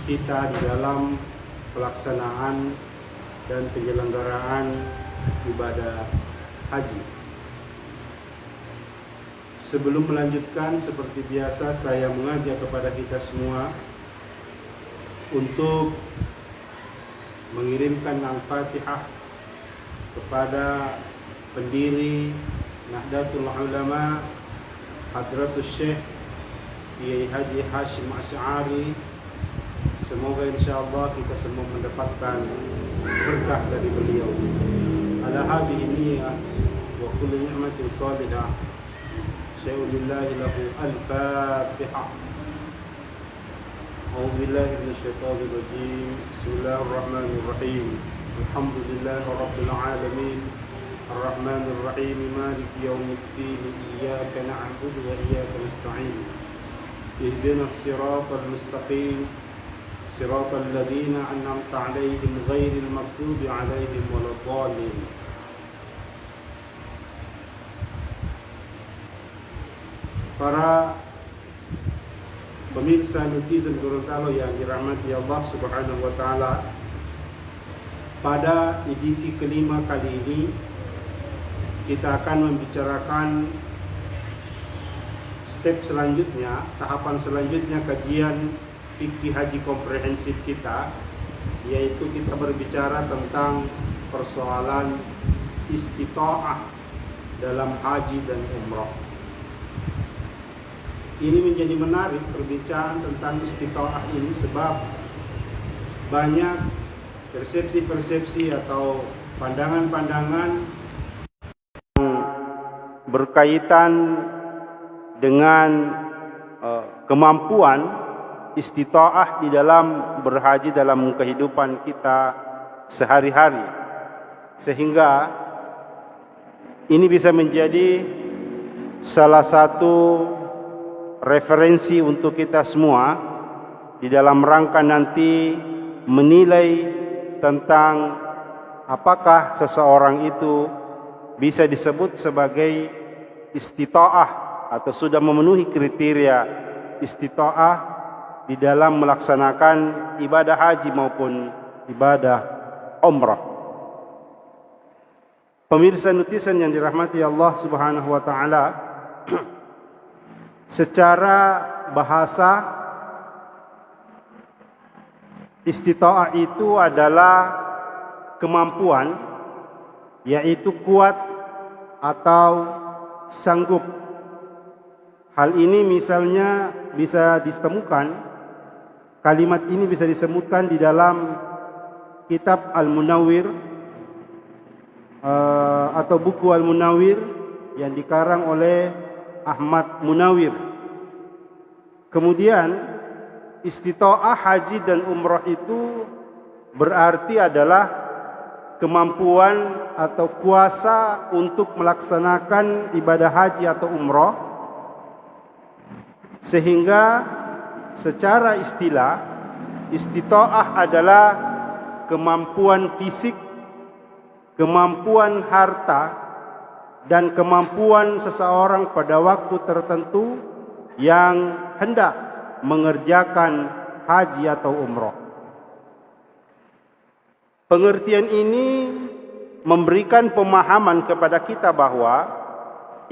kita di dalam pelaksanaan dan penyelenggaraan ibadah haji. Sebelum melanjutkan, seperti biasa saya mengajak kepada kita semua untuk mengirimkan Al-Fatihah kepada pendiri Nahdlatul Ulama Hadratus Syekh Kiai Haji Hashim Asy'ari. Semoga insyaallah kita semua mendapatkan berkah dari beliau. Ala hadhihi niyyah wa kullu ni'matin salihah. Syai'ulillahi lahu al-Fatihah. A'udzu billahi minasyaitonir rajim. Bismillahirrahmanirrahim. Alhamdulillahi rabbil alamin. Ar-Rahmanir Rahim. Maliki yaumiddin. Iyyaka na'budu wa iyyaka nasta'in. Ihdinas siratal mustaqim. Siratal ladzina an'amta 'alaihim ghairil maghdubi 'alaihim waladdallin. Para pemirsa netizen Gorontalo yang dirahmati Allah Subhanahu wa taala, pada edisi kelima kali ini kita akan membicarakan step selanjutnya, tahapan selanjutnya kajian fikih haji komprehensif kita, yaitu kita berbicara tentang persoalan istita'ah dalam haji dan umrah. Ini menjadi menarik perbincangan tentang istita'ah ini sebab banyak persepsi-persepsi atau pandangan-pandangan berkaitan dengan kemampuan istita'ah di dalam berhaji dalam kehidupan kita sehari-hari, sehingga ini bisa menjadi salah satu referensi untuk kita semua di dalam rangka nanti menilai tentang apakah seseorang itu bisa disebut sebagai istita'ah atau sudah memenuhi kriteria istita'ah di dalam melaksanakan ibadah haji maupun ibadah umrah. Pemirsa netizen yang dirahmati Allah Subhanahu wa taala, secara bahasa istita'ah itu adalah kemampuan, yaitu kuat atau sanggup. Hal ini misalnya bisa ditemukan, kalimat ini bisa disebutkan di dalam kitab Al-Munawwir atau buku Al-Munawwir yang dikarang oleh Ahmad Munawwir. Kemudian istita'ah haji dan umrah itu berarti adalah kemampuan atau kuasa untuk melaksanakan ibadah haji atau umrah, sehingga secara istilah istita'ah adalah kemampuan fisik, kemampuan harta, dan kemampuan seseorang pada waktu tertentu yang hendak mengerjakan haji atau umrah. Pengertian ini memberikan pemahaman kepada kita bahwa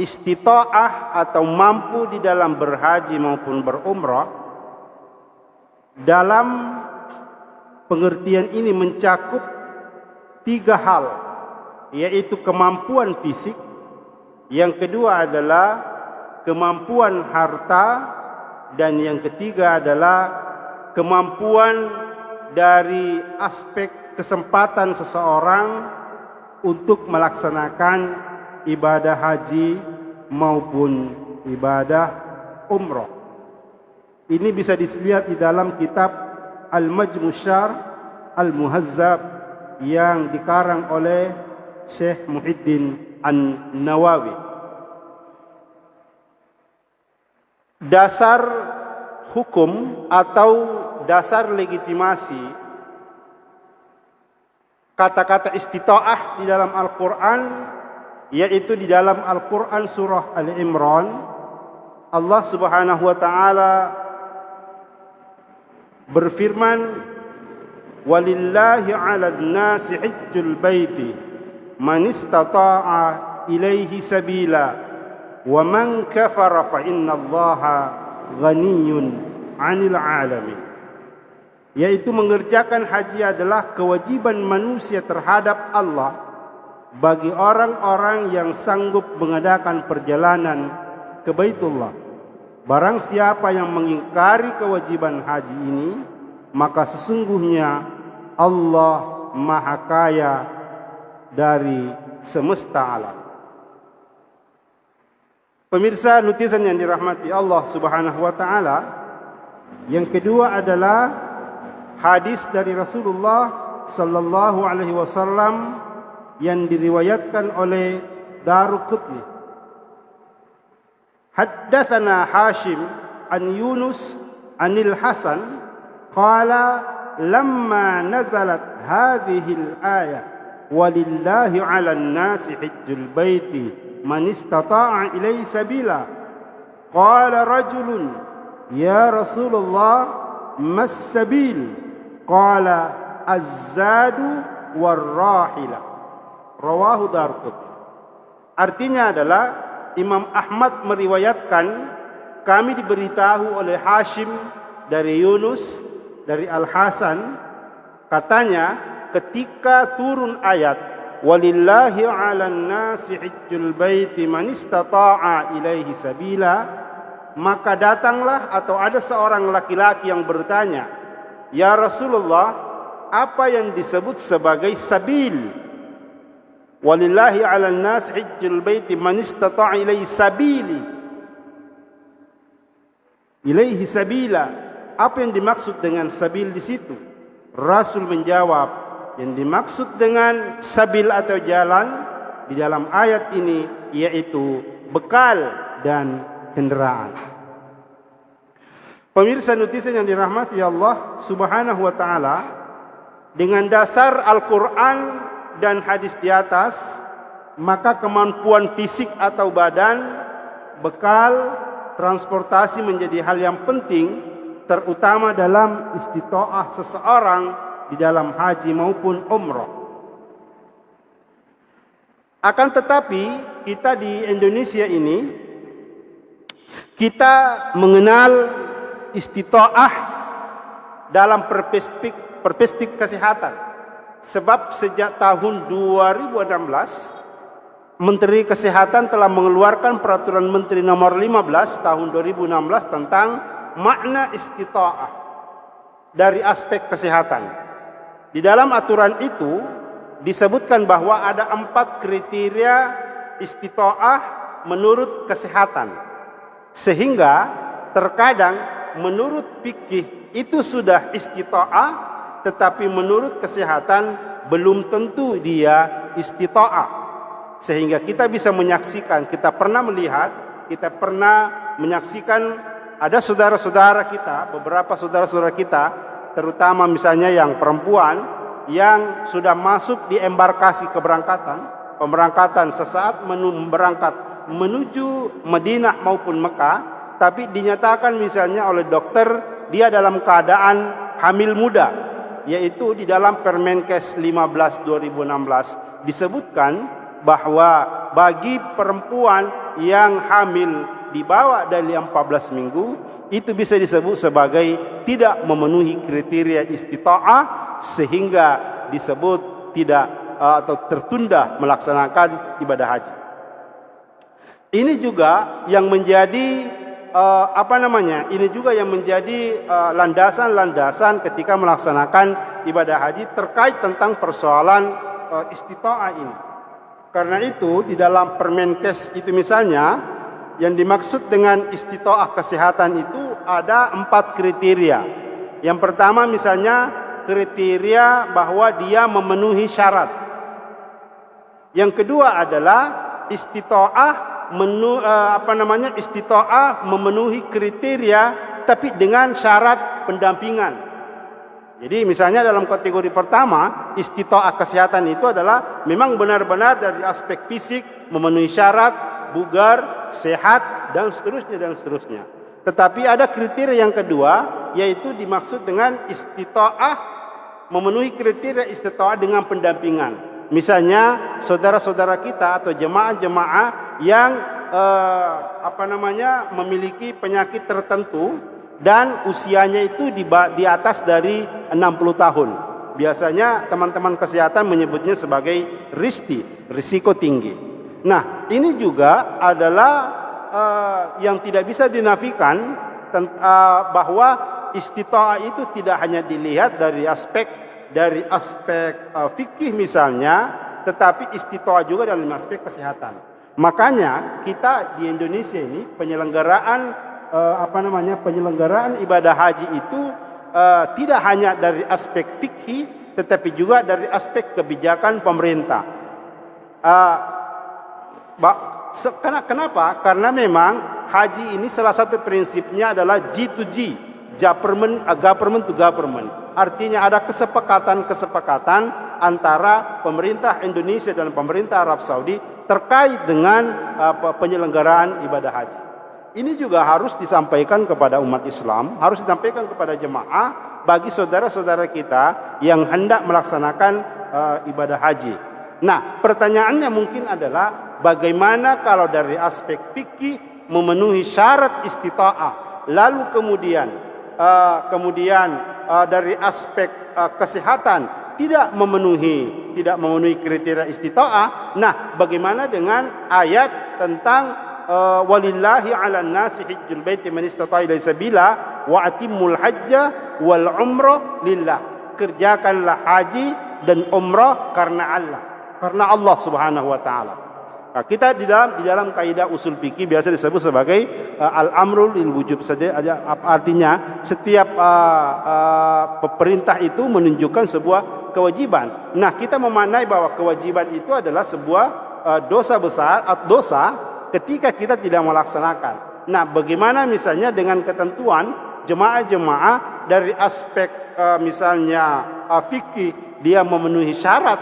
istita'ah atau mampu di dalam berhaji maupun berumrah, dalam pengertian ini mencakup tiga hal, yaitu kemampuan fisik, yang kedua adalah kemampuan harta, dan yang ketiga adalah kemampuan dari aspek kesempatan seseorang untuk melaksanakan ibadah haji maupun ibadah umrah. Ini bisa dilihat di dalam kitab Al-Majmu' Syarh Al-Muhazzab yang dikarang oleh Syekh Muhyiddin An-Nawawi. Dasar hukum atau dasar legitimasi kata-kata istita'ah di dalam Al-Quran, yaitu di dalam Al-Quran surah Ali Imran, Allah Subhanahu wa taala berfirman, walillahi 'alan nasi hajjul baiti man istata'a ilaihi sabila wa man kafara fa innallaha ghaniyyun 'anil 'alamin. Yaitu mengerjakan haji adalah kewajiban manusia terhadap Allah bagi orang-orang yang sanggup mengadakan perjalanan ke Baitullah. Barang siapa yang mengingkari kewajiban haji ini, maka sesungguhnya Allah Maha Kaya dari semesta alam. Pemirsa nutisan yang dirahmati Allah Subhanahu wa taala, yang kedua adalah hadis dari Rasulullah sallallahu alaihi wasallam yang diriwayatkan oleh Daruqutni. Haddatsana Hashim an Yunus anil Hasan qala lamma nazalat hadhihi al-ayah walillahi 'alan nasi hajjul baiti man istata'a ilaihi sabila qala rajulun ya Rasulullah mas sabil qala az-zadu war-rahila rawahu Daruqutni. Artinya adalah Imam Ahmad meriwayatkan, kami diberitahu oleh Hashim dari Yunus dari Al-Hasan, katanya ketika turun ayat walillahi 'alan nasi hajjul baiti man istata'a ilaihi sabila, maka datanglah atau ada seorang laki-laki yang bertanya, ya Rasulullah, apa yang disebut sebagai sabil? Walillahi 'alan nas hajjul baiti man istata'a ilaihi sabili. Ilaihi sabila. Apa yang dimaksud dengan sabil di situ? Rasul menjawab, yang dimaksud dengan sabil atau jalan di dalam ayat ini yaitu bekal dan kendaraan. Pemirsa nutisan yang dirahmati Allah Subhanahu wa taala, dengan dasar Al-Qur'an dan hadis di atas, maka kemampuan fisik atau badan, bekal, transportasi menjadi hal yang penting, terutama dalam istita'ah seseorang di dalam haji maupun umrah. Akan tetapi kita di Indonesia ini, kita mengenal istita'ah dalam perspektif kesehatan. Sebab sejak tahun 2016 Menteri Kesehatan telah mengeluarkan peraturan Menteri nomor 15 tahun 2016 tentang makna istita'ah dari aspek kesehatan. Di dalam aturan itu disebutkan bahwa ada 4 kriteria istita'ah menurut kesehatan. Sehingga terkadang menurut fikih itu sudah istita'ah, tetapi menurut kesehatan belum tentu dia istita'ah. Sehingga kita bisa menyaksikan, kita pernah melihat, kita pernah menyaksikan ada saudara-saudara kita, beberapa saudara-saudara kita, terutama misalnya yang perempuan, yang sudah masuk di embarkasi pemberangkatan sesaat berangkat menuju Madinah maupun Mekah, tapi dinyatakan misalnya oleh dokter dia dalam keadaan hamil muda. Yaitu di dalam Permenkes 15 2016 disebutkan bahwa bagi perempuan yang hamil di bawah dari 14 minggu itu bisa disebut sebagai tidak memenuhi kriteria istita'ah, sehingga disebut tidak atau tertunda melaksanakan ibadah haji. Ini juga yang menjadi ini juga yang menjadi landasan-landasan ketika melaksanakan ibadah haji terkait tentang persoalan istita'ah ini. Karena itu di dalam Permenkes itu misalnya yang dimaksud dengan istita'ah kesehatan itu ada 4 kriteria. Yang pertama misalnya kriteria bahwa dia memenuhi syarat. Yang kedua adalah istita'ah istita'ah memenuhi kriteria tapi dengan syarat pendampingan. Jadi misalnya dalam kategori pertama, istita'ah kesehatan itu adalah memang benar-benar dari aspek fisik memenuhi syarat, bugar, sehat dan seterusnya. Tetapi ada kriteria yang kedua yaitu dimaksud dengan istita'ah, memenuhi kriteria istita'ah dengan pendampingan. Misalnya saudara-saudara kita atau jemaah-jemaah yang memiliki penyakit tertentu dan usianya itu di atas dari 60 tahun. Biasanya teman-teman kesehatan menyebutnya sebagai risiko tinggi. Nah, ini juga adalah yang tidak bisa dinafikan bahwa istita'ah itu tidak hanya dilihat dari aspek fikih misalnya, tetapi istita'ah juga dalam aspek kesehatan. Makanya kita di Indonesia ini penyelenggaraan ibadah haji itu tidak hanya dari aspek fikih, tetapi juga dari aspek kebijakan pemerintah. Kenapa? Karena memang haji ini salah satu prinsipnya adalah G2G, government to government. Artinya ada kesepakatan antara pemerintah Indonesia dan pemerintah Arab Saudi terkait dengan penyelenggaraan ibadah haji. Ini juga harus disampaikan kepada umat Islam, harus disampaikan kepada jemaah bagi saudara-saudara kita yang hendak melaksanakan ibadah haji. Nah, pertanyaannya mungkin adalah bagaimana kalau dari aspek fikih memenuhi syarat istita'ah, lalu kemudian dari aspek kesehatan tidak memenuhi kriteria istita'ah. Nah, bagaimana dengan ayat tentang walillahi 'alan nasi hajjul baiti man istata'a ilaihi sabila wa atimmul hajja wal umrah lillah. Kerjakanlah haji dan umrah karena Allah Subhanahu wa taala. Nah, kita di dalam kaidah usul fikih biasa disebut sebagai al-amru lil wujub. Artinya setiap perintah itu menunjukkan sebuah kewajiban. Nah, kita memaknai bahwa kewajiban itu adalah sebuah dosa besar atau dosa ketika kita tidak melaksanakan. Nah, bagaimana misalnya dengan ketentuan jemaah-jemaah dari aspek misalnya fikih dia memenuhi syarat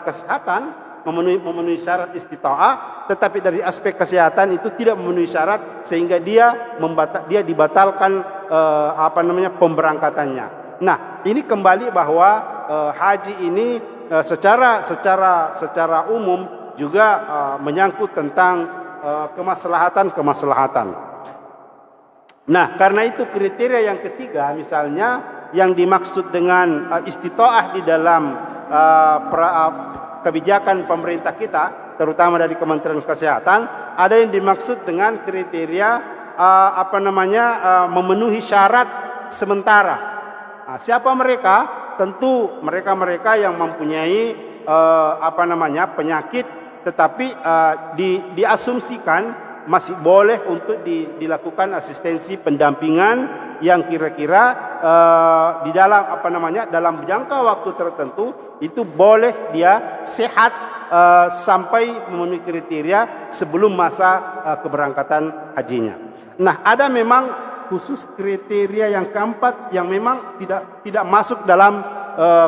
kesehatan, memenuhi syarat istita'ah, tetapi dari aspek kesehatan itu tidak memenuhi syarat sehingga dia dibatalkan pemberangkatannya. Nah, ini kembali bahwa haji ini secara umum juga menyangkut tentang kemaslahatan. Nah, karena itu kriteria yang ketiga misalnya yang dimaksud dengan istita'ah di dalam kebijakan pemerintah kita, terutama dari Kementerian Kesehatan, ada yang dimaksud dengan kriteria memenuhi syarat sementara. Nah, siapa mereka? Tentu mereka yang mempunyai penyakit, tetapi diasumsikan masih boleh untuk dilakukan asistensi pendampingan yang kira-kira di dalam jangka waktu tertentu itu boleh dia sehat sampai memenuhi kriteria sebelum masa keberangkatan hajinya. Nah, ada memang khusus kriteria yang keempat yang memang tidak masuk dalam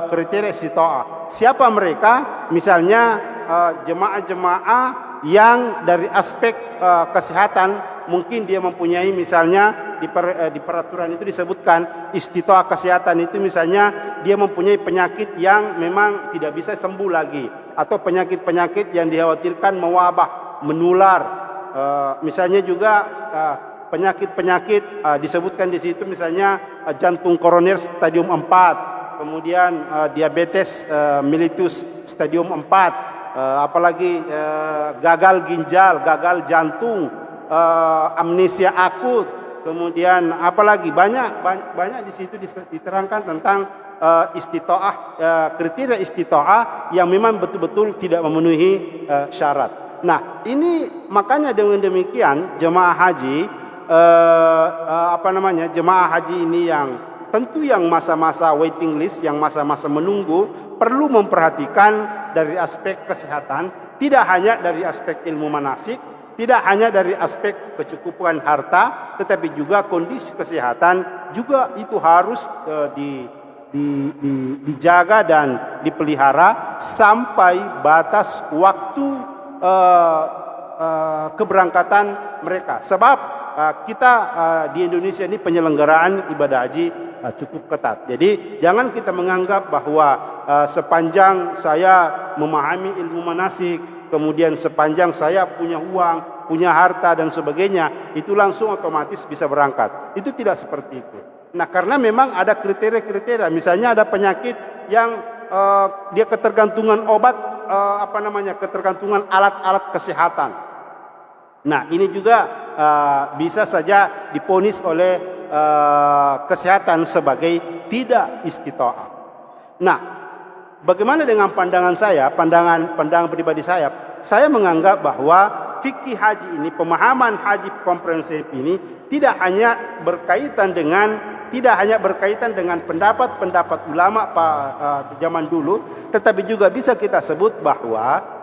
kriteria istita'ah. Siapa mereka? Misalnya jemaah-jemaah yang dari aspek kesehatan mungkin dia mempunyai misalnya di peraturan itu disebutkan istita'ah kesehatan itu misalnya dia mempunyai penyakit yang memang tidak bisa sembuh lagi atau penyakit-penyakit yang dikhawatirkan mewabah, menular. Misalnya juga penyakit-penyakit disebutkan di situ misalnya jantung koroner stadium 4, kemudian diabetes mellitus stadium 4, apalagi gagal ginjal, gagal jantung, amnesia akut, kemudian apalagi banyak di situ diterangkan tentang istita'ah, kriteria istita'ah yang memang betul-betul tidak memenuhi syarat. Nah, ini makanya dengan demikian jemaah haji jemaah haji ini yang tentu yang masa-masa waiting list, yang masa-masa menunggu, perlu memperhatikan dari aspek kesehatan, tidak hanya dari aspek ilmu manasik, tidak hanya dari aspek kecukupan harta, tetapi juga kondisi kesehatan juga itu harus dijaga dan dipelihara sampai batas waktu keberangkatan mereka. Sebab kita di Indonesia ini penyelenggaraan ibadah haji cukup ketat. Jadi jangan kita menganggap bahwa sepanjang saya memahami ilmu manasik, kemudian sepanjang saya punya uang, punya harta dan sebagainya, itu langsung otomatis bisa berangkat. Itu tidak seperti itu. Nah, karena memang ada kriteria-kriteria. Misalnya ada penyakit yang dia ketergantungan obat, ketergantungan alat-alat kesehatan. Nah, ini juga bisa saja diponis oleh kesehatan sebagai tidak istita'ah. Nah, bagaimana dengan pandangan saya, pandangan pribadi saya menganggap bahwa fikih haji ini, pemahaman haji komprehensif ini tidak hanya berkaitan dengan pendapat-pendapat ulama zaman dulu, tetapi juga bisa kita sebut bahwa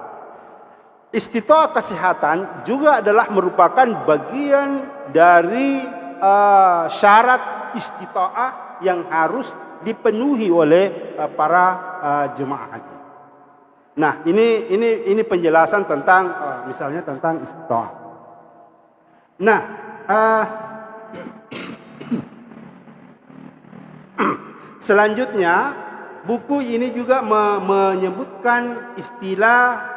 istita'ah kesehatan juga adalah merupakan bagian dari syarat istita'ah yang harus dipenuhi oleh para jemaah haji. Nah, ini penjelasan tentang misalnya tentang istita'ah. Nah, selanjutnya buku ini juga menyebutkan istilah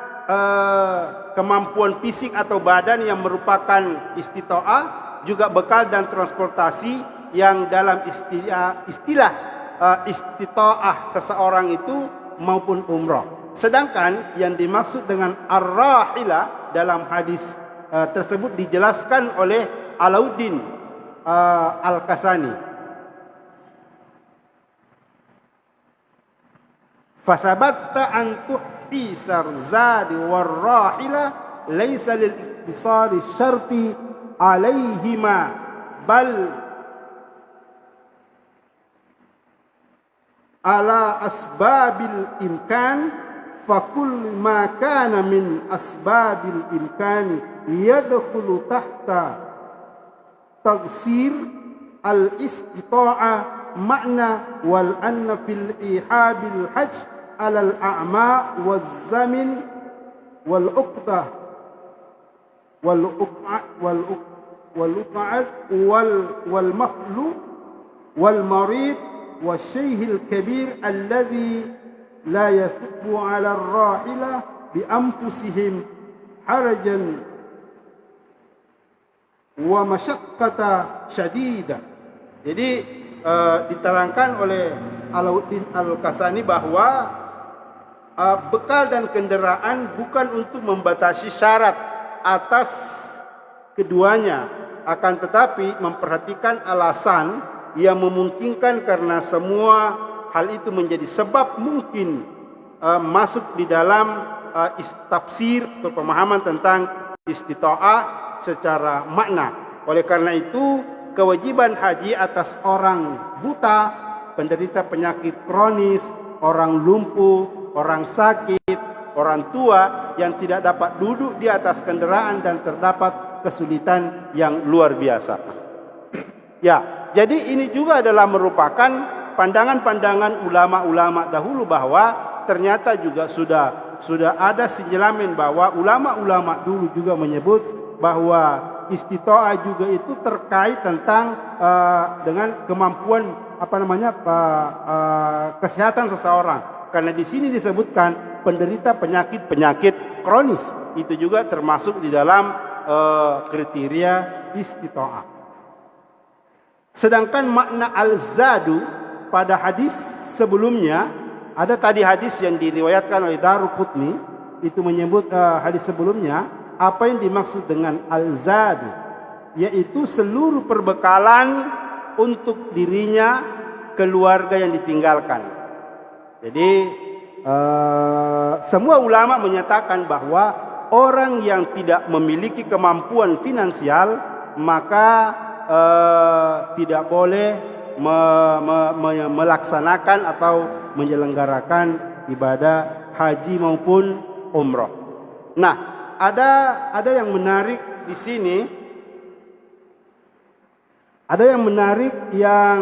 kemampuan fisik atau badan yang merupakan istita'ah, juga bekal dan transportasi yang dalam istilah istita'ah seseorang itu maupun umrah. Sedangkan yang dimaksud dengan ar-rahilah dalam hadis tersebut dijelaskan oleh Alauddin Al-Kasani. Fathabatta an tuhsisar zadi war-rahila laysa lil-ittisali syarti alaihima bal ala asbabil imkan. فكل ما كان من أسباب الإمكان يدخل تحت تقصير الاستطاعة معنى والأن في الإيحاء بالحج على الأعمى والزمن والعقدة والأقعد والمفلوق والمريض والشيخ الكبير الذي لا يثب على الراحلة بأنفسهم حرجا ومشقة شديدة. Jadi diterangkan oleh Alauddin Al-Kasani bahwa bekal dan kendaraan bukan untuk membatasi syarat atas keduanya, akan tetapi memperhatikan alasan yang memungkinkan karena semua hal itu menjadi sebab mungkin masuk di dalam tafsir atau pemahaman tentang istita'ah secara makna. Oleh karena itu, kewajiban haji atas orang buta, penderita penyakit kronis, orang lumpuh, orang sakit, orang tua yang tidak dapat duduk di atas kendaraan dan terdapat kesulitan yang luar biasa. Ya, jadi ini juga adalah merupakan pandangan-pandangan ulama-ulama dahulu, bahwa ternyata juga sudah ada sinyalemen bahwa ulama-ulama dulu juga menyebut bahwa istita'ah juga itu terkait tentang dengan kemampuan kesehatan seseorang. Karena di sini disebutkan penderita penyakit kronis, itu juga termasuk di dalam kriteria istita'ah. Sedangkan makna al-zadu pada hadis sebelumnya, ada tadi hadis yang diriwayatkan oleh Daruqutni, itu menyebut hadis sebelumnya, apa yang dimaksud dengan al-zad, yaitu seluruh perbekalan untuk dirinya, keluarga yang ditinggalkan. Jadi semua ulama menyatakan bahwa orang yang tidak memiliki kemampuan finansial maka tidak boleh melaksanakan atau menyelenggarakan ibadah haji maupun umrah. Nah, ada yang menarik di sini. Ada yang menarik yang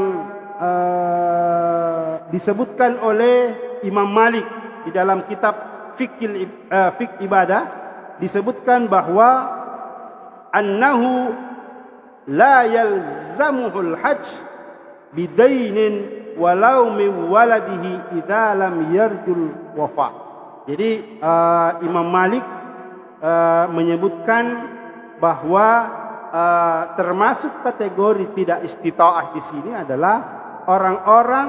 disebutkan oleh Imam Malik di dalam kitab Fiqh Ibadah, disebutkan bahwa annahu la yalzamuhul hajj bidainin walau min waladihi idza lam yarjul wafa. Jadi Imam Malik menyebutkan bahwa termasuk kategori tidak istita'ah di sini adalah orang-orang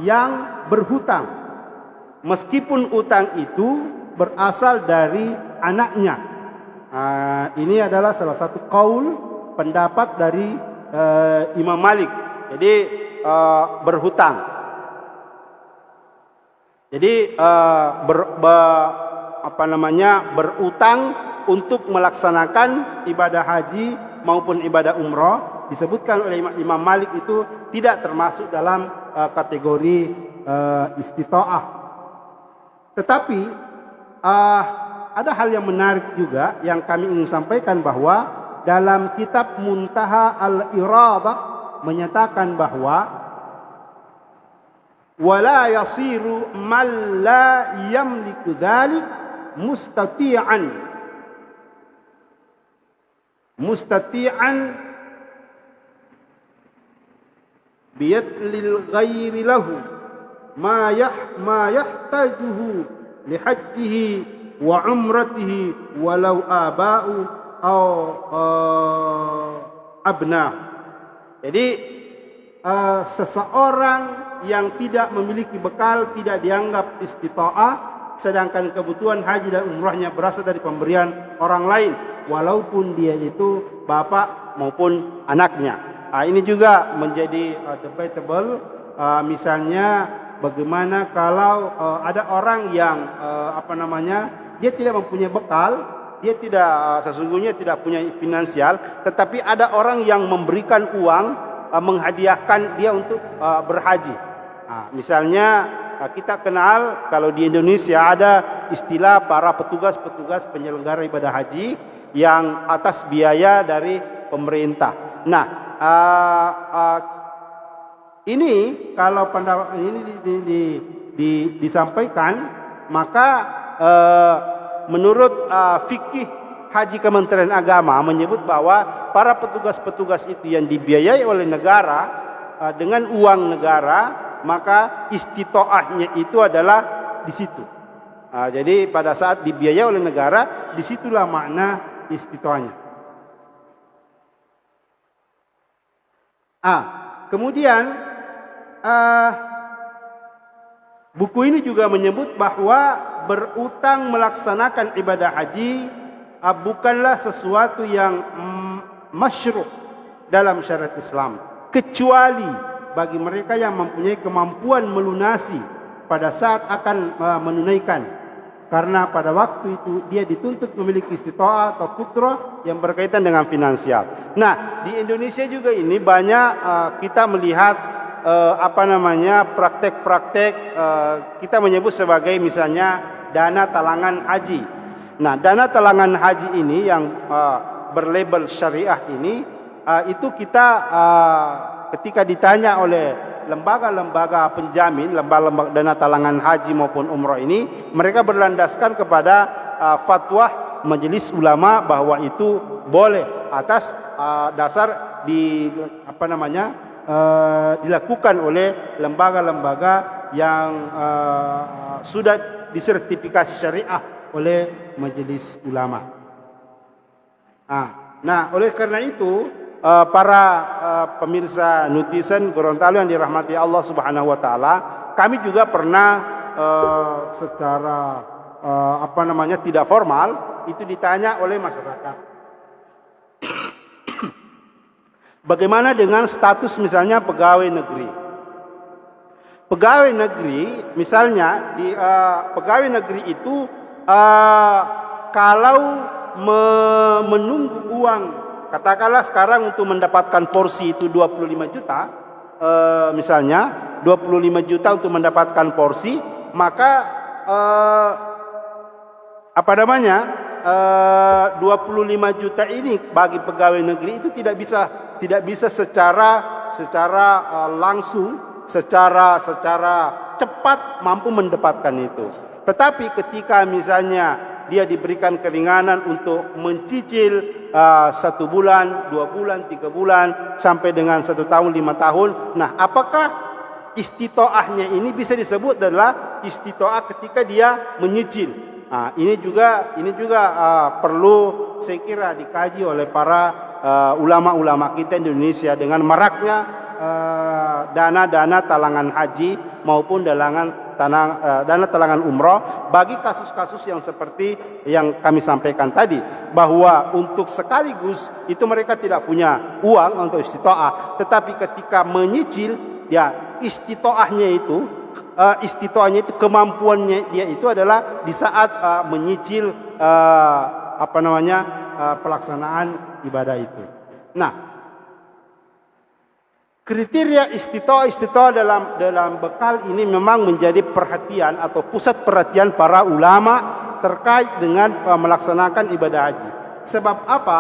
yang berhutang, meskipun utang itu berasal dari anaknya. Ini adalah salah satu qaul pendapat dari Imam Malik. Jadi berhutang. Jadi berutang untuk melaksanakan ibadah haji maupun ibadah umrah disebutkan oleh Imam Malik itu tidak termasuk dalam kategori istita'ah. Tetapi ada hal yang menarik juga yang kami ingin sampaikan, bahwa dalam kitab Muntaha Al-Iradah menyatakan bahwa wala yasiru man la yamliku dzalik mustati'an biyadlil ghairi lahu ma yahtajuhu li hajjihi wa umratihi walau aba'u aw abna. Jadi seseorang yang tidak memiliki bekal tidak dianggap istita'ah, sedangkan kebutuhan haji dan umrahnya berasal dari pemberian orang lain, walaupun dia itu bapak maupun anaknya. Ini juga menjadi debatable. Misalnya bagaimana kalau ada orang yang dia tidak mempunyai bekal, dia tidak sesungguhnya tidak punya finansial, tetapi ada orang yang memberikan uang, menghadiahkan dia untuk berhaji. Misalnya kita kenal kalau di Indonesia ada istilah para petugas-petugas penyelenggara ibadah haji yang atas biaya dari pemerintah. Nah, ini kalau pendapat ini disampaikan, maka menurut fikih haji Kementerian Agama menyebut bahwa para petugas-petugas itu yang dibiayai oleh negara dengan uang negara, maka istita'ahnya itu adalah di situ. Jadi pada saat dibiayai oleh negara, disitulah makna istita'ahnya. Kemudian buku ini juga menyebut bahwa berutang melaksanakan ibadah haji bukanlah sesuatu yang masyru' dalam syariat Islam, kecuali bagi mereka yang mempunyai kemampuan melunasi pada saat akan menunaikan, karena pada waktu itu dia dituntut memiliki istita'ah atau qudrah yang berkaitan dengan finansial. Nah, di Indonesia juga ini banyak kita melihat praktek-praktek kita menyebut sebagai misalnya dana talangan haji. Nah, dana talangan haji ini yang berlabel syariah ini itu kita ketika ditanya oleh lembaga-lembaga penjamin, lembaga dana talangan haji maupun umrah ini, mereka berlandaskan kepada fatwa Majelis Ulama bahwa itu boleh atas dasar dilakukan oleh lembaga-lembaga yang sudah disertifikasi syariah oleh Majelis Ulama. Nah, oleh karena itu para pemirsa netizen Gorontalo yang dirahmati Allah Subhanahu wa taala, kami juga pernah secara tidak formal itu ditanya oleh masyarakat. Bagaimana dengan status misalnya pegawai negeri? Pegawai negeri misalnya di pegawai negeri itu kalau menunggu uang, katakanlah sekarang untuk mendapatkan porsi itu 25 juta, misalnya 25 juta untuk mendapatkan porsi, maka 25 juta ini bagi pegawai negeri itu tidak bisa secara langsung, secara cepat mampu mendapatkan itu. Tetapi ketika misalnya dia diberikan keringanan untuk mencicil 1 bulan, 2 bulan, 3 bulan, sampai dengan 1 tahun, 5 tahun. Nah, apakah istitoahnya ini bisa disebut adalah istitoah ketika dia menyicil? Nah, ini juga perlu saya kira dikaji oleh para ulama-ulama kita di Indonesia dengan maraknya dana-dana talangan haji maupun dana talangan umroh bagi kasus-kasus yang seperti yang kami sampaikan tadi, bahwa untuk sekaligus itu mereka tidak punya uang untuk istitoah, tetapi ketika menyicil ya istitoahnya itu kemampuannya dia itu adalah di saat menyicil pelaksanaan ibadah itu. Nah, kriteria istitoah dalam bekal ini memang menjadi perhatian atau pusat perhatian para ulama terkait dengan melaksanakan ibadah haji. Sebab apa?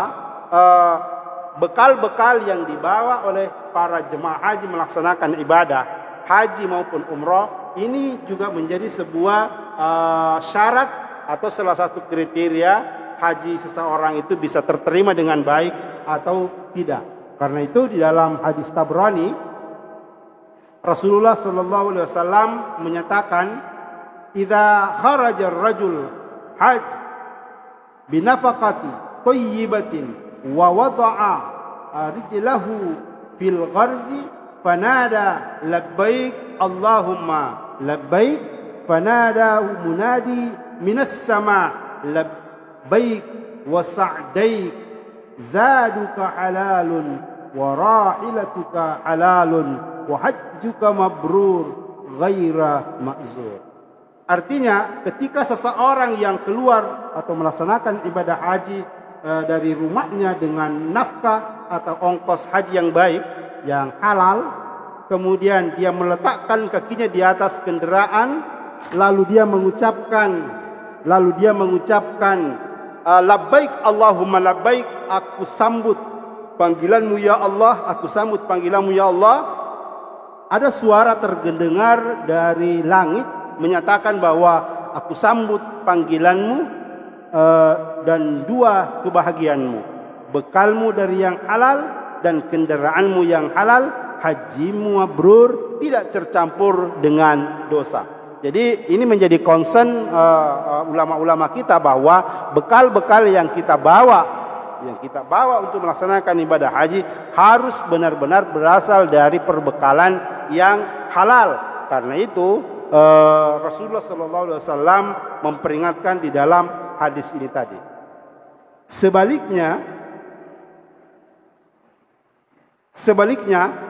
Bekal-bekal yang dibawa oleh para jemaah haji melaksanakan ibadah haji maupun umroh ini juga menjadi sebuah syarat atau salah satu kriteria haji seseorang itu bisa terterima dengan baik atau tidak. Karena itu di dalam hadis Tabrani Rasulullah sallallahu alaihi wasallam menyatakan, "Idza kharaja ar-rajul haj binafaqati thayyibatin wa wada'a rijlahu fil gharzi fanada labbaik Allahumma labbaik fanada munadi minas sama labbaik wa sa'daik zaduka halalun wa rahilatuka halalun wa hajjuka mabrur ghaira ma'zur." Artinya ketika seseorang yang keluar atau melaksanakan ibadah haji dari rumahnya dengan nafkah atau ongkos haji yang baik, yang halal, kemudian dia meletakkan kakinya di atas kendaraan, lalu dia mengucapkan labbaik Allahumma labbaik, aku sambut panggilanmu ya Allah, aku sambut panggilanmu ya Allah. Ada suara terdengar dari langit menyatakan bahwa aku sambut panggilanmu dan 2 kebahagiaanmu, bekalmu dari yang halal dan kendaraanmu yang halal, hajimu mabrur, tidak tercampur dengan dosa. Jadi ini menjadi concern ulama-ulama kita bahwa bekal-bekal yang kita bawa untuk melaksanakan ibadah haji harus benar-benar berasal dari perbekalan yang halal. Karena itu Rasulullah SAW memperingatkan di dalam hadis ini tadi. Sebaliknya,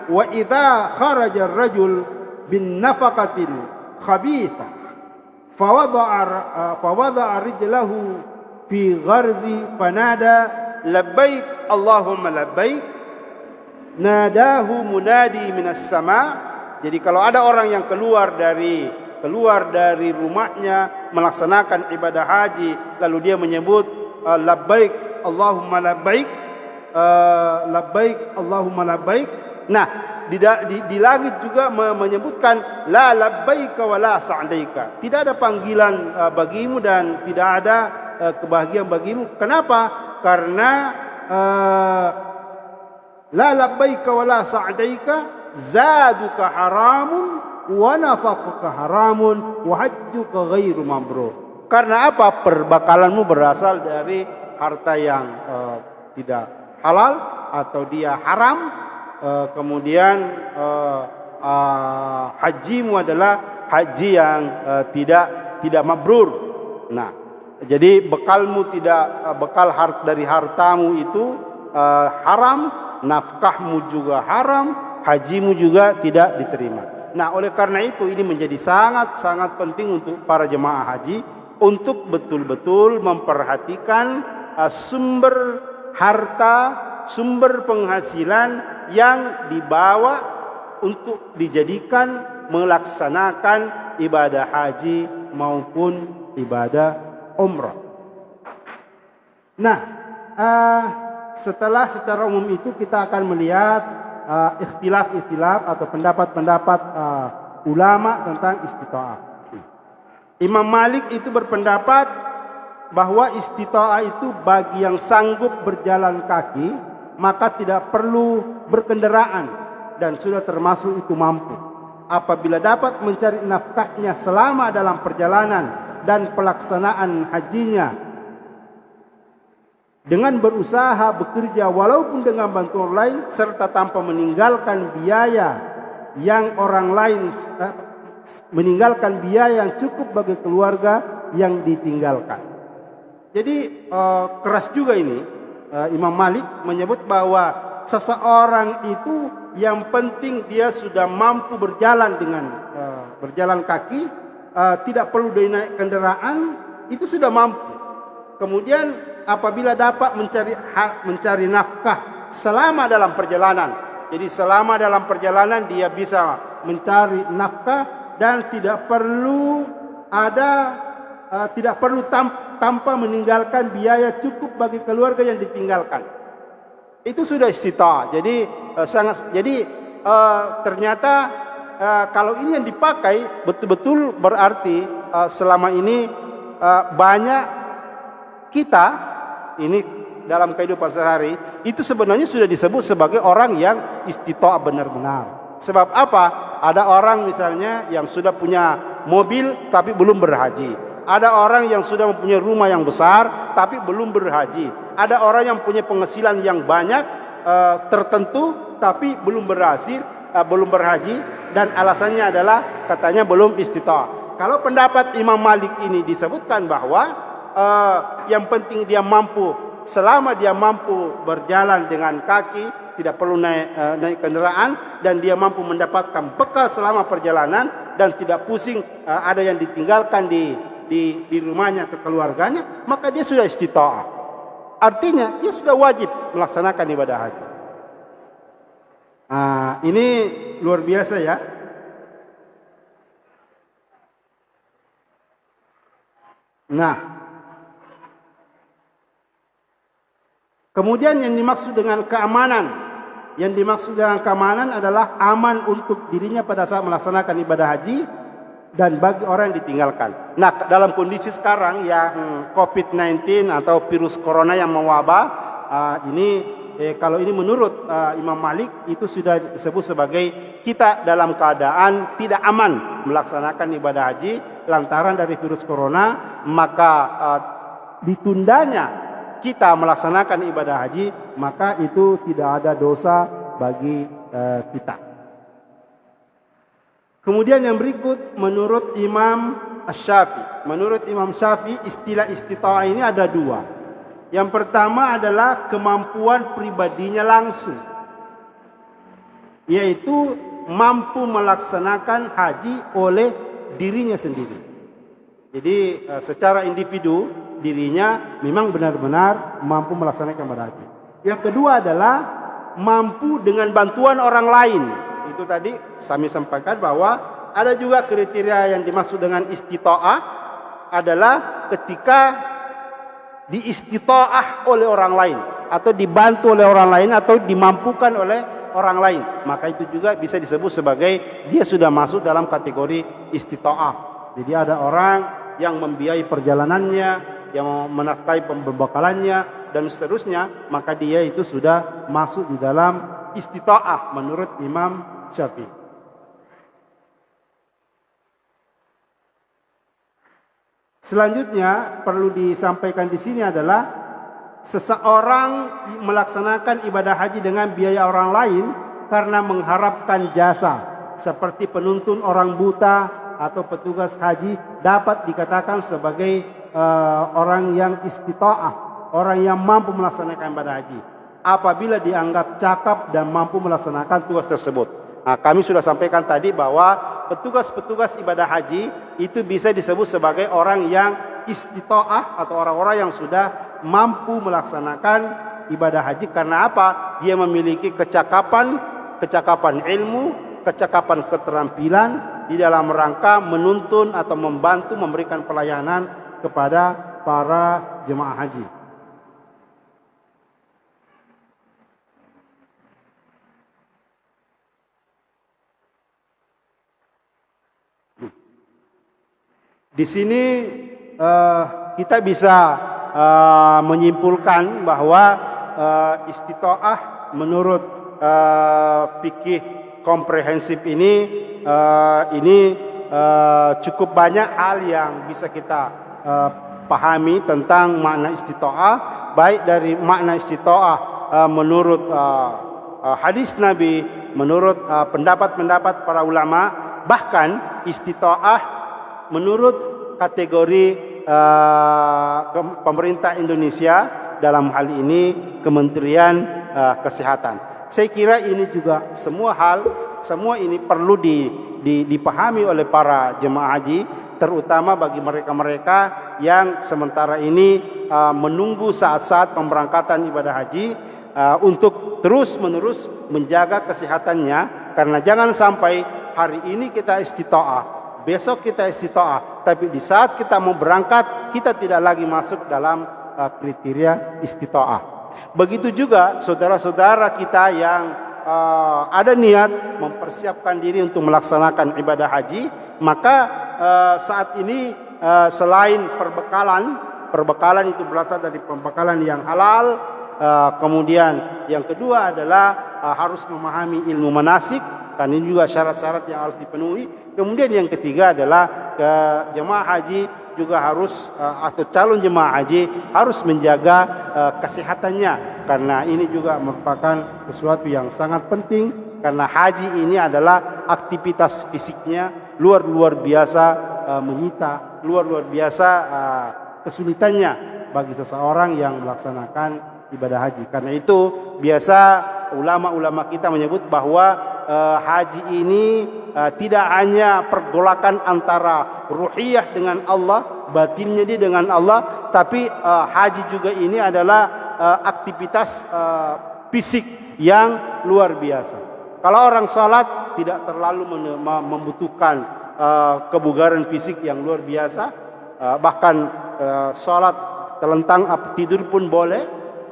wa idza kharaja ar-rajul bin nafaqatil khabitha fawada'a rijlahu fi gharzi fanada labbaik Allahumma labbaik nadahu munadi minas sama. Jadi kalau ada orang yang keluar dari rumahnya melaksanakan ibadah haji, lalu dia menyebut labbaik Allahumma labbaik, labbaik Allahumma labbaik. Nah, di langit juga menyebutkan la labbaika wa la sa'daika. Tidak ada panggilan bagimu dan tidak ada kebahagiaan bagimu. Kenapa? Karena la labbaika wa la sa'daika zaduka haramun wa nafaquka haramun wa hajjuka ghairu mabrur. Karena apa? Perbekalanmu berasal dari harta yang tidak halal atau dia haram, kemudian hajimu adalah haji yang tidak mabrur. Nah, jadi bekalmu bekal dari hartamu itu haram, nafkahmu juga haram, hajimu juga tidak diterima. Nah, oleh karena itu ini menjadi sangat-sangat penting untuk para jemaah haji untuk betul-betul memperhatikan sumber harta, sumber penghasilan yang dibawa untuk dijadikan melaksanakan ibadah haji maupun ibadah umrah. Nah, secara umum itu kita akan melihat ikhtilaf atau pendapat-pendapat ulama tentang istitoah. Imam Malik itu berpendapat bahwa istita'ah itu bagi yang sanggup berjalan kaki, maka tidak perlu berkendaraan dan sudah termasuk itu mampu. Apabila dapat mencari nafkahnya selama dalam perjalanan dan pelaksanaan hajinya dengan berusaha bekerja walaupun dengan bantuan lain serta tanpa meninggalkan biaya yang orang lain yang cukup bagi keluarga yang ditinggalkan. Jadi keras juga ini. Imam Malik menyebut bahwa seseorang itu yang penting dia sudah mampu berjalan dengan berjalan kaki, tidak perlu dinaik kendaraan, itu sudah mampu. Kemudian apabila dapat mencari nafkah selama dalam perjalanan, jadi selama dalam perjalanan dia bisa mencari nafkah dan tidak perlu tanpa meninggalkan biaya cukup bagi keluarga yang ditinggalkan. Itu sudah istita'ah. Jadi ternyata kalau ini yang dipakai betul-betul berarti selama ini banyak kita ini dalam kehidupan sehari itu sebenarnya sudah disebut sebagai orang yang istita'ah benar-benar. Sebab apa? Ada orang misalnya yang sudah punya mobil tapi belum berhaji. Ada orang yang sudah mempunyai rumah yang besar tapi belum berhaji. Ada orang yang punya penghasilan yang banyak tertentu tapi belum berhaji dan alasannya adalah katanya belum istita'ah. Kalau pendapat Imam Malik ini disebutkan bahwa yang penting dia mampu, selama dia mampu berjalan dengan kaki, tidak perlu naik kendaraan, dan dia mampu mendapatkan bekal selama perjalanan dan tidak pusing ada yang ditinggalkan di rumahnya ke keluarganya, maka dia sudah istita'ah. Artinya dia sudah wajib melaksanakan ibadah haji. Ini luar biasa ya. Nah, kemudian yang dimaksud dengan keamanan adalah aman untuk dirinya pada saat melaksanakan ibadah haji dan bagi orang yang ditinggalkan. Nah, dalam kondisi sekarang yang COVID-19 atau virus corona yang mewabah, kalau ini menurut Imam Malik itu sudah disebut sebagai kita dalam keadaan tidak aman melaksanakan ibadah haji lantaran dari virus corona, maka ditundanya kita melaksanakan ibadah haji, maka itu tidak ada dosa bagi kita. Kemudian yang berikut menurut Imam Syafi'i. Menurut Imam Syafi'i istilah istita'ah ini ada dua. Yang pertama adalah kemampuan pribadinya langsung, yaitu mampu melaksanakan haji oleh dirinya sendiri. Jadi secara individu dirinya memang benar-benar mampu melaksanakan ibadah haji. Yang kedua adalah mampu dengan bantuan orang lain. Itu tadi kami sampaikan bahwa ada juga kriteria yang dimaksud dengan istita'ah adalah ketika diistita'ah oleh orang lain atau dibantu oleh orang lain atau dimampukan oleh orang lain, maka itu juga bisa disebut sebagai dia sudah masuk dalam kategori istita'ah. Jadi ada orang yang membiayai perjalanannya, yang menafkahi pembekalannya dan seterusnya, maka dia itu sudah masuk di dalam istita'ah menurut Imam Syafi'i. Selanjutnya perlu disampaikan di sini adalah seseorang melaksanakan ibadah haji dengan biaya orang lain karena mengharapkan jasa, seperti penuntun orang buta atau petugas haji dapat dikatakan sebagai orang yang istita'ah, orang yang mampu melaksanakan ibadah haji apabila dianggap cakap dan mampu melaksanakan tugas tersebut. Nah, kami sudah sampaikan tadi bahwa petugas-petugas ibadah haji itu bisa disebut sebagai orang yang istita'ah atau orang-orang yang sudah mampu melaksanakan ibadah haji. Karena apa? Dia memiliki kecakapan ilmu, kecakapan keterampilan di dalam rangka menuntun atau membantu memberikan pelayanan kepada para jemaah haji. Di sini kita bisa menyimpulkan bahwa istitoah menurut fikih komprehensif ini cukup banyak hal yang bisa kita pahami tentang makna istitoah, baik dari makna istitoah menurut hadis Nabi, menurut pendapat-pendapat para ulama, bahkan istitoah menurut kategori pemerintah Indonesia, dalam hal ini Kementerian Kesehatan. Saya kira ini juga semua ini perlu dipahami oleh para jemaah haji, terutama bagi mereka-mereka yang sementara ini menunggu saat-saat pemberangkatan ibadah haji, untuk terus-menerus menjaga kesehatannya. Karena jangan sampai hari ini kita istitoah, besok kita istitoah, tapi di saat kita mau berangkat kita tidak lagi masuk dalam kriteria istitoah. Begitu juga saudara-saudara kita yang ada niat mempersiapkan diri untuk melaksanakan ibadah haji, maka saat ini selain perbekalan itu berasal dari pembekalan yang halal, kemudian yang kedua adalah harus memahami ilmu manasik, kan ini juga syarat-syarat yang harus dipenuhi. Kemudian yang ketiga adalah jemaah haji juga harus atau calon jemaah haji harus menjaga kesehatannya, karena ini juga merupakan sesuatu yang sangat penting, karena haji ini adalah aktivitas fisiknya luar biasa menyita, luar biasa kesulitannya bagi seseorang yang melaksanakan ibadah haji. Karena itu biasa ulama-ulama kita menyebut bahwa haji ini tidak hanya pergolakan antara ruhiyah dengan Allah, batinnya dia dengan Allah, tapi haji juga ini adalah aktivitas fisik yang luar biasa. Kalau orang salat tidak terlalu membutuhkan kebugaran fisik yang luar biasa, bahkan salat telentang tidur pun boleh,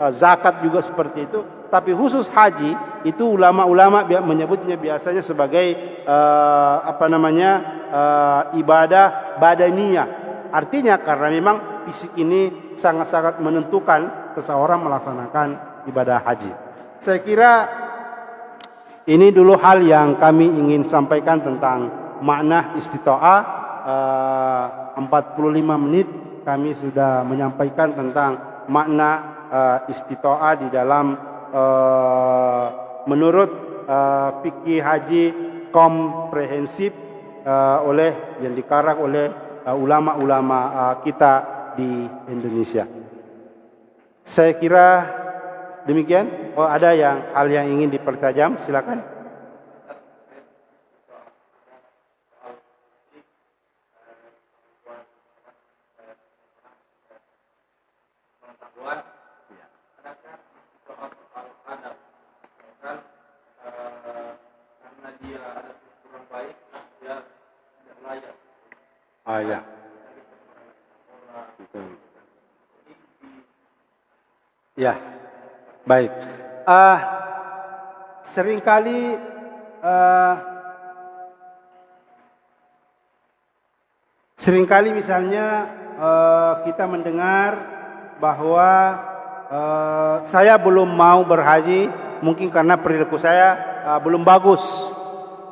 zakat juga seperti itu. Tapi khusus haji itu ulama-ulama menyebutnya biasanya sebagai ibadah badaniyah. Artinya karena memang fisik ini sangat-sangat menentukan seseorang melaksanakan ibadah haji. Saya kira ini dulu hal yang kami ingin sampaikan tentang makna istitoah. 45 menit kami sudah menyampaikan tentang makna istitoah di dalam menurut fikih haji komprehensif yang dikarang oleh ulama-ulama kita di Indonesia. Saya kira demikian. Oh, ada hal yang ingin dipertajam, silakan. Ya. Ya, baik. Seringkali misalnya kita mendengar bahwa saya belum mau berhaji, mungkin karena perilaku saya belum bagus.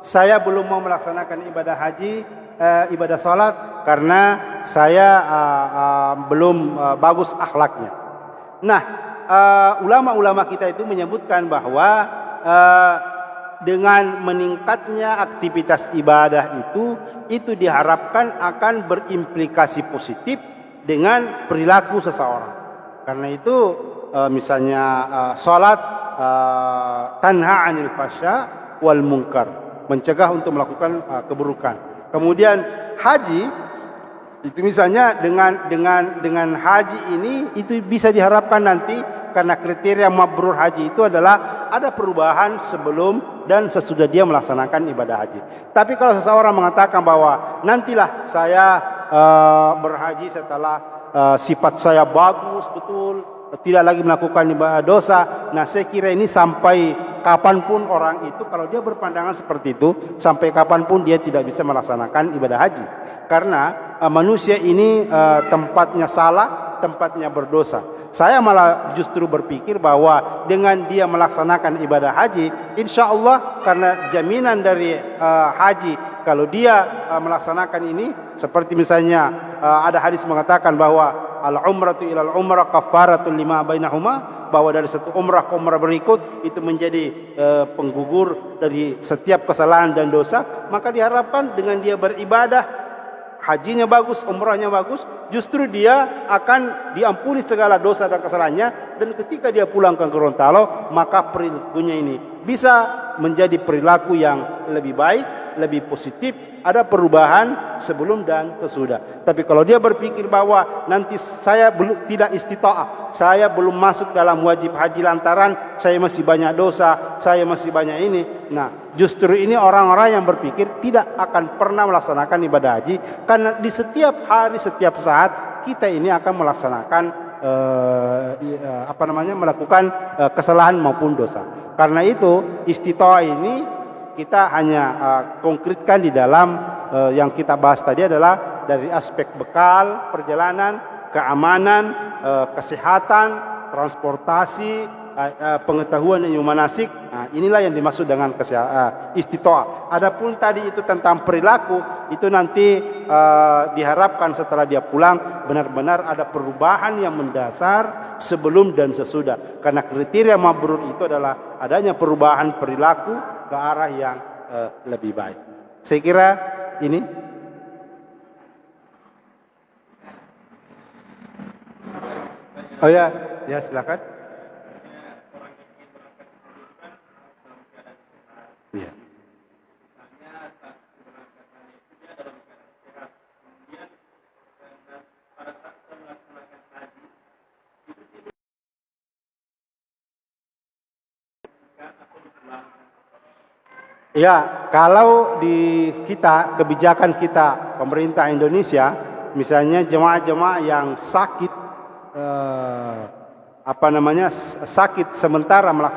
Saya belum mau melaksanakan ibadah haji, ibadah salat karena saya belum bagus akhlaknya. Nah, ulama-ulama kita itu menyebutkan bahwa dengan meningkatnya aktivitas ibadah itu diharapkan akan berimplikasi positif dengan perilaku seseorang. Karena itu misalnya salat tanha 'anil fasya wal munkar, mencegah untuk melakukan keburukan. Kemudian haji itu misalnya dengan haji ini itu bisa diharapkan nanti, karena kriteria mabrur haji itu adalah ada perubahan sebelum dan sesudah dia melaksanakan ibadah haji. Tapi kalau seseorang mengatakan bahwa nantilah saya berhaji setelah sifat saya bagus betul, tidak lagi melakukan ibadah dosa. Nah, saya kira ini sampai kapanpun orang itu, kalau dia berpandangan seperti itu, sampai kapanpun dia tidak bisa melaksanakan ibadah haji. Karena manusia ini tempatnya salah, tempatnya berdosa. Saya malah justru berpikir bahwa dengan dia melaksanakan ibadah haji, insya Allah karena jaminan dari haji, kalau dia melaksanakan ini, seperti misalnya ada hadis mengatakan bahwa al-umratu ilal umrah kaffaratul lima bainahuma, bahwa dari satu umrah ke umrah berikut itu menjadi penggugur dari setiap kesalahan dan dosa. Maka diharapkan dengan dia beribadah, hajinya bagus, umrahnya bagus, justru dia akan diampuni segala dosa dan kesalahannya, dan ketika dia pulang ke Gorontalo, maka perilakunya ini bisa menjadi perilaku yang lebih baik, lebih positif, ada perubahan sebelum dan sesudah. Tapi kalau dia berpikir bahwa nanti saya belum tidak istita'ah, saya belum masuk dalam wajib haji lantaran saya masih banyak dosa, saya masih banyak ini. Nah, justru ini orang-orang yang berpikir tidak akan pernah melaksanakan ibadah haji, karena di setiap hari, setiap saat kita ini akan melaksanakan melakukan kesalahan maupun dosa. Karena itu istita'ah ini kita hanya konkretkan di dalam yang kita bahas tadi adalah dari aspek bekal perjalanan, keamanan, kesehatan, transportasi, pengetahuan ilmu manasik. Nah, inilah yang dimaksud dengan istita'ah. Adapun tadi itu tentang perilaku, itu nanti diharapkan setelah dia pulang benar-benar ada perubahan yang mendasar sebelum dan sesudah. Karena kriteria mabrur itu adalah adanya perubahan perilaku ke arah yang lebih baik. Saya kira ini. Oh ya, ya silakan. Iya. Ya, kalau di kita, kebijakan kita, pemerintah Indonesia, misalnya jemaah-jemaah yang sakit, sakit sementara melaksanakan